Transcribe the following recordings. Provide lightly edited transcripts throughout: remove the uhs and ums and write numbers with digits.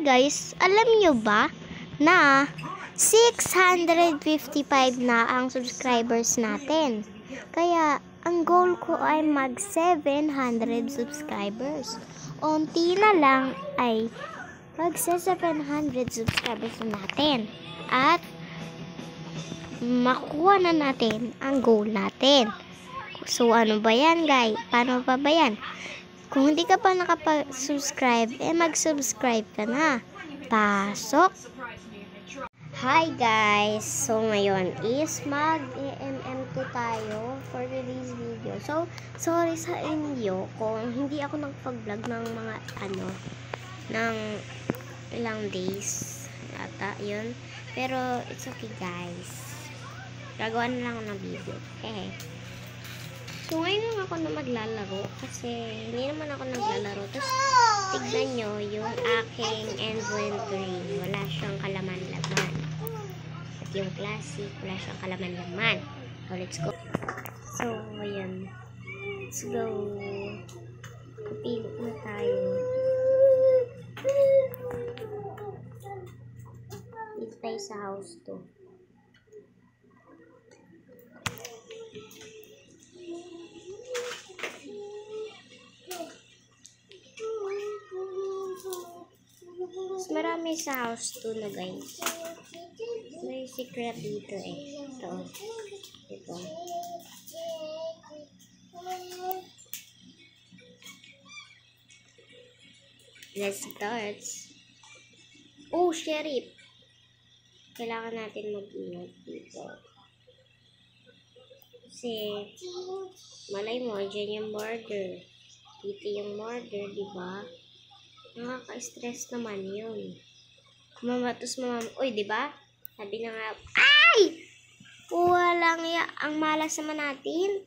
guys, alam nyo ba na 655 na ang subscribers natin? Kaya ang goal ko ay mag 700 subscribers. Unti na lang ay mag 700 subscribers na natin. At makuha na natin ang goal natin. So ano ba yan guys? Paano ba yan? Kung hindi ka pa nakapag-subscribe, mag-subscribe ka na. Pasok! Hi guys! So ngayon is mag-MM2 tayo for today's video. So, sorry sa inyo kung hindi ako nagpag-vlog ng mga ng ilang days. Ata, yun. Pero, it's okay guys. Gagawa na lang ako ng video. So, ngayon lang ako na maglalaro kasi hindi naman ako naglalaro. Tapos, tignan nyo yung aking inventory. Wala siyang kalaman-laman. At yung classic, wala siyang kalaman-laman. So, let's go. So, ayan. Let's go. Kapilip na tayo. Dito tayo sa house to. Marami sa house to na guys. May secret dito Ito. Ito. Let's start. Oh, sheriff. Kailangan natin mag-ingat dito. Kasi malay mo, dyan yung murder. Dito yung murder, diba? Nakaka-stress naman yun. Uy, diba? Sabi na nga, ay! Walang ang malas naman natin.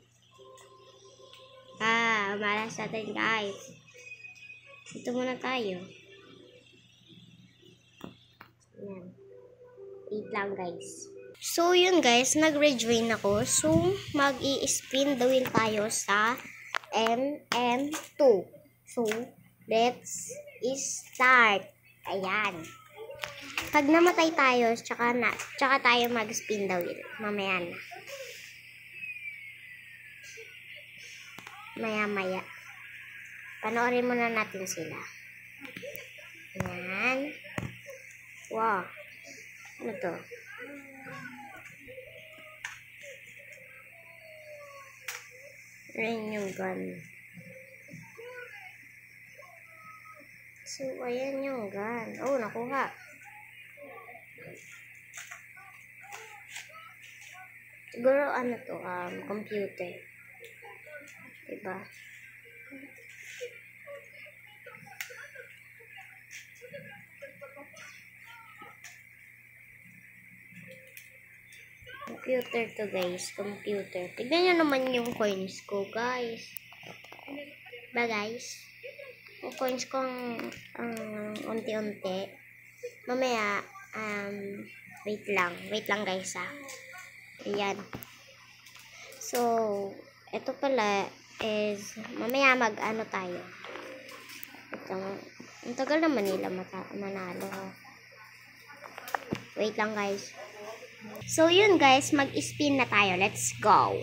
Malas natin, guys. Ito muna tayo. Ayan. Wait lang, guys. So, yun, guys. Nag-rejoin ako. So, mag-i-spin the wheel tayo sa MM2. So, let's start. Ayan. Pag namatay tayo, tsaka tayo mag-spin the wheel. Mamaya na. Maya-maya. Panoorin muna natin sila. Ayan. Wow. Ano to? Ayan yung gun. So, ayan yung gun. Oh, nakuha. Siguro, computer. Diba? Computer to, guys. Computer. Tignan nyo naman yung coins ko, guys. Ba, guys? Yung coins ko ang unti-unti. Mamaya, wait lang. Wait lang, guys, Ayan. So, ito pala is, mamaya tayo. Ang tagal naman nila manalo. Wait lang, guys. So, yun, guys. Mag-spin na tayo. Let's go.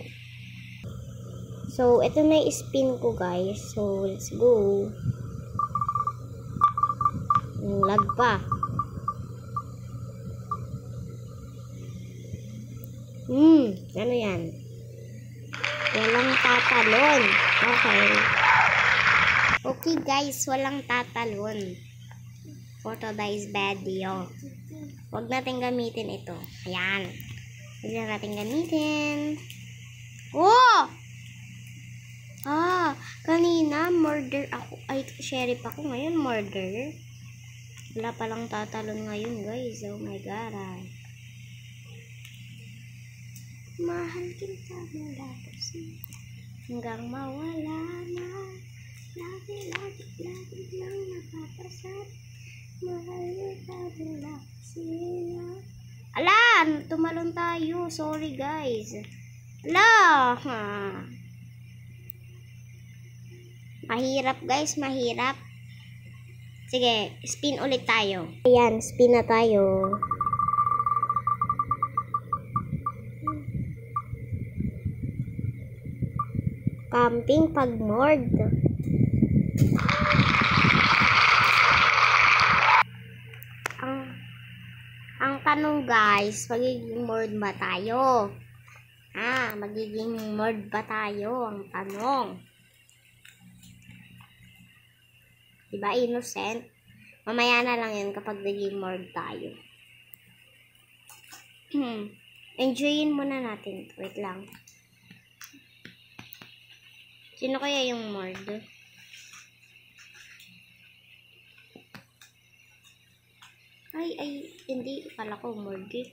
So, ito na yung spin ko, guys. So, let's go. Lag pa. Ano yan? Walang tatalon. Okay. Okay, guys. Walang tatalon. For today's video. Huwag natin gamitin ito. Ayan. Huwag na natin gamitin. Oh! Kanina, murder ako. Ay, sheriff ako. Ngayon, murder. Wala palang tatalon ngayon, guys. Oh my God. Mahal kita mula hanggang mawala na. Lagi lang napapasat. Mahal kita mula sila. Alan! Tumalon tayo. Sorry, guys. Ala! Mahirap, guys. Mahirap. Sige, spin ulit tayo. Ayan, spin na tayo. Camping pag Nord. Ang tanong guys, magiging Nord ba tayo? Magiging Nord ba tayo? Ang tanong. Diba innocent? Mamaya na lang yan kapag naging Nord tayo. Enjoyin muna natin. Wait lang. Sino kaya yung Mord? Ay, hindi. Kala ko Mord eh.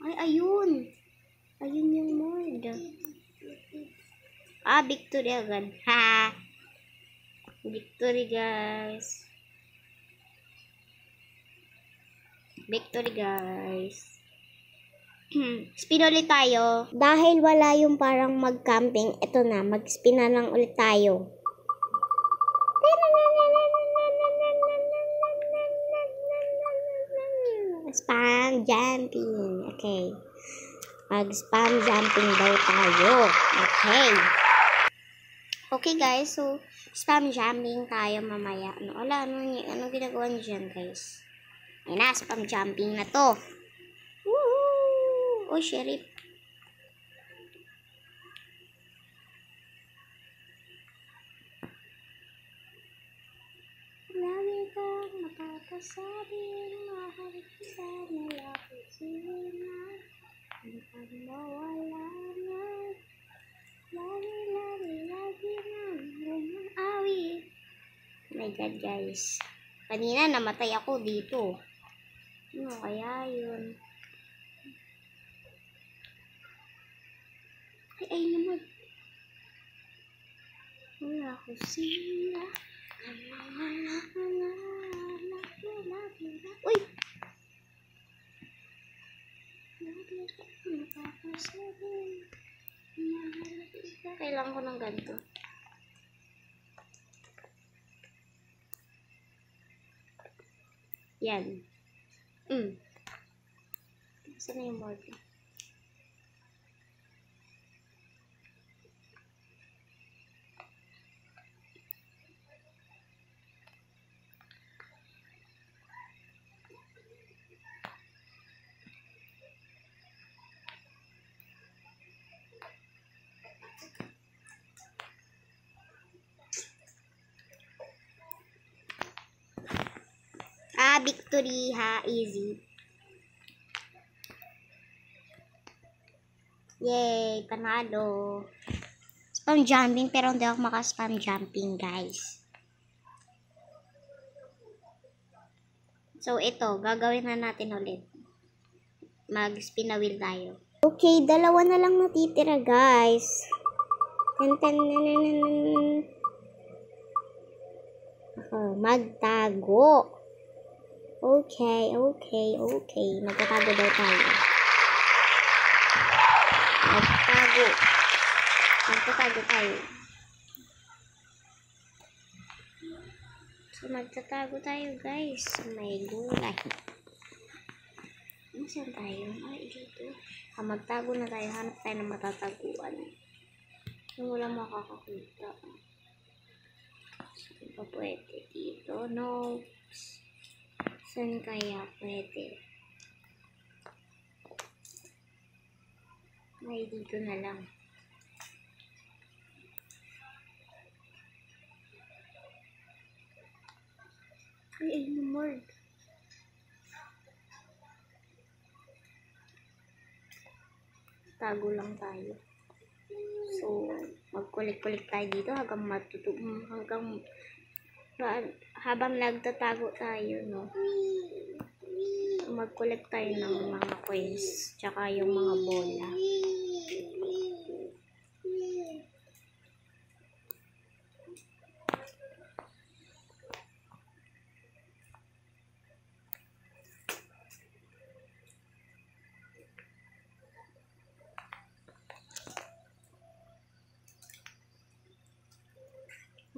Ay, ayun. Ayun yung Mord. Victory agad. Ha! Victory, guys. Victory, guys. Spin ulit tayo. Dahil wala yung parang mag-camping, ito na, mag-spin na lang ulit tayo. Spam jumping. Okay. Mag-spam jumping daw tayo. Okay. Okay guys, so spam jumping tayo mamaya. Ano ginagawa niyo dyan guys? Ayun na, spam jumping na to. Woohoo! Oh, sheriff. Lagi kang mapapasabing mahal kita nila kusina. Kapag mawala na, lagi na awi. Oh my God guys. Kanina namatay ako dito. Ano kaya yun? Ay naman. Wala ko sila. Uy! Kailangan ko ng ganito. Yan. Saan na yung morgue? Victory ha, easy. Yay, panalo. Spam jumping pero hindi ako maka-spam jumping guys. So ito, gagawin na natin ulit. Mag-spin na wheel tayo. Okay, dalawa na lang natitira guys. Magtago. Okay. Magtatago daw tayo. Magtatago tayo. So, magtatago tayo guys. May gulay. Saan tayo? Ay, dito. Magtago na tayo. Hanap tayo ng matataguan. Yung wala makakakita. Saan pa pwede? Dito. No. Saan kaya pwede? Ay, dito na lang. Ay, Lord. Tago lang tayo. So, magkulik-kulik tayo dito habang nagtatago tayo, no? Mag-collect tayo ng mga coins, tsaka yung mga bola.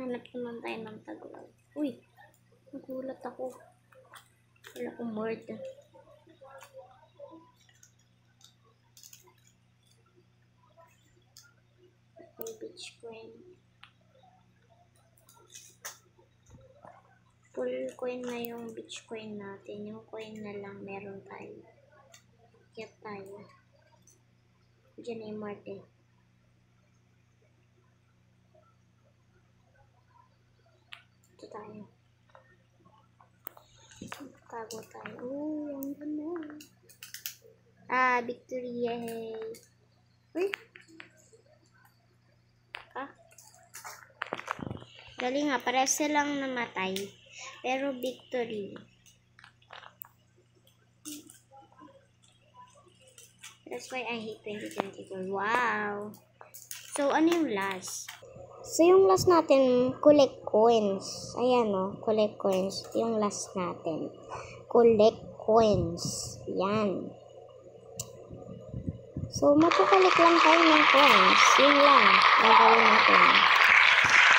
Hanap naman tayo ng taguan. Uy, nagulat ako. Wala akong word. Okay, beach coin. Full coin na yung beach coin natin. Yung coin na lang meron tayo. Kaya tayo. Diyan na yung Marte. Ito tayo. Tago tayo. Oh, ang ganda. Victory. Yay. Uy. Galing nga. Pares silang namatay. Pero victory. That's why I hate 2024. Wow. So, ano yung last? So, yung last natin, collect coins. Ayan o, collect coins. Yung last natin. Collect coins. Yan. So, magkukulik lang tayo ng coins. Yun lang. Gagawin natin.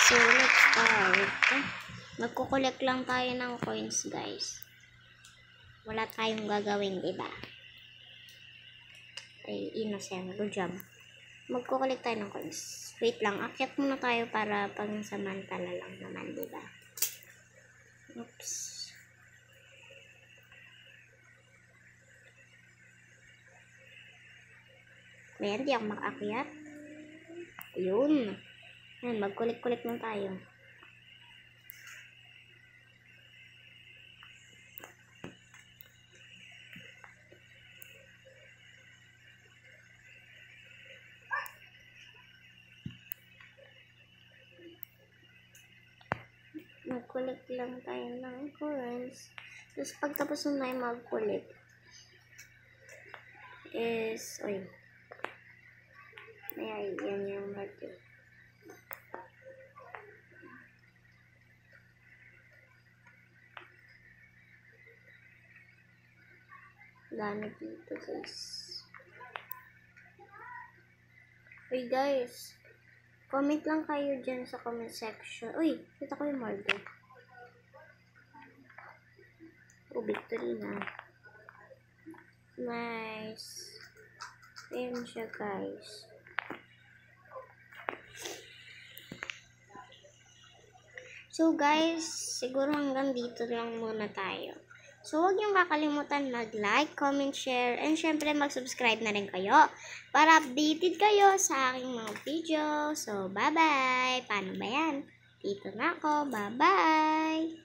So, let's start. Magkukulik lang tayo ng coins, guys. Wala tayong gagawin, diba? Ay, innocent. Good job. Magkukulik tayo ng coins. Wait lang. Akyat muna tayo para pang-samantala lang naman, diba? Oops. Ayan, di ako makakyat. Ayun. Ayan, magkulik-kulik lang tayo. Mag-collect lang tayo ng coins. Tapos, pagtapos na tayo mag-collect, is, yan yung market. Dami dito, guys. Uy, guys. Comment lang kayo dyan sa comment section. Uy, kita ko yung market. Oh, victory na. Nice. Ayan siya, guys. So, guys, siguro hanggang dito lang muna tayo. So, huwag niyong kakalimutan mag-like, comment, share, and syempre mag-subscribe na rin kayo para updated kayo sa aking mga video. So, bye-bye! Paano ba yan? Dito na ako. Bye-bye!